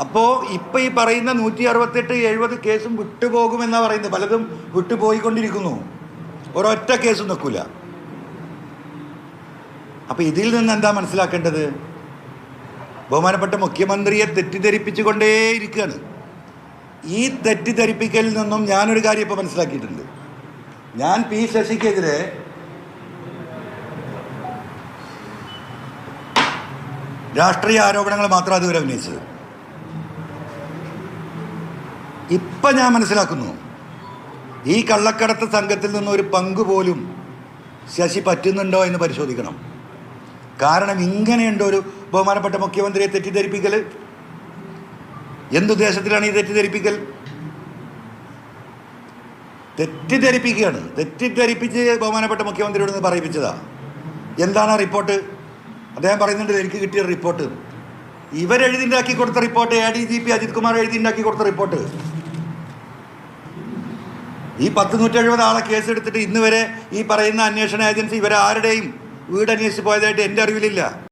അപ്പോൾ ഇപ്പം ഈ പറയുന്ന 168-70 കേസും വിട്ടുപോകുമെന്നാണ് പറയുന്നത്. പലതും വിട്ടുപോയിക്കൊണ്ടിരിക്കുന്നു. ഒരൊറ്റ കേസും നിൽക്കില്ല. അപ്പോൾ ഇതിൽ നിന്ന് എന്താ മനസ്സിലാക്കേണ്ടത്? ബഹുമാനപ്പെട്ട മുഖ്യമന്ത്രിയെ തെറ്റിദ്ധരിപ്പിച്ചുകൊണ്ടേയിരിക്കുകയാണ്. ഈ തെറ്റിദ്ധരിപ്പിക്കലിൽ നിന്നും ഞാനൊരു കാര്യം ഇപ്പോൾ മനസ്സിലാക്കിയിട്ടുണ്ട്. ഞാൻ പി ശശിക്കെതിരെ രാഷ്ട്രീയ ആരോപണങ്ങൾ മാത്രം അതുവരെ ഉന്നയിച്ചത്. ഇപ്പം ഞാൻ മനസ്സിലാക്കുന്നു, ഈ കള്ളക്കടത്ത് സംഘത്തിൽ നിന്ന് ഒരു പങ്ക് പോലും ശശി പറ്റുന്നുണ്ടോ എന്ന് പരിശോധിക്കണം. കാരണം ഇങ്ങനെയുണ്ടോ ഒരു ബഹുമാനപ്പെട്ട മുഖ്യമന്ത്രിയെ തെറ്റിദ്ധരിപ്പിക്കൽ? എന്തുദ്ദേശത്തിലാണ് ഈ തെറ്റിദ്ധരിപ്പിക്കൽ? തെറ്റിദ്ധരിപ്പിക്കുകയാണ്. തെറ്റിദ്ധരിപ്പിച്ച് ബഹുമാനപ്പെട്ട മുഖ്യമന്ത്രിയോട് നിന്ന് പറയിപ്പിച്ചതാ. എന്താണ് ആ റിപ്പോർട്ട്? അദ്ദേഹം പറയുന്നുണ്ട് എനിക്ക് കിട്ടിയ റിപ്പോർട്ട്. ഇവരെഴുതിണ്ടാക്കി കൊടുത്ത റിപ്പോർട്ട്, ADGP അജിത് കുമാർ എഴുതിണ്ടാക്കി കൊടുത്ത റിപ്പോർട്ട്. ഈ 170 ആളെ കേസെടുത്തിട്ട് ഇന്ന് വരെ ഈ പറയുന്ന അന്വേഷണ ഏജൻസി ഇവരെ ആരുടെയും വീട് അന്വേഷിച്ച് പോയതായിട്ട് എൻ്റെ അറിവിലില്ല.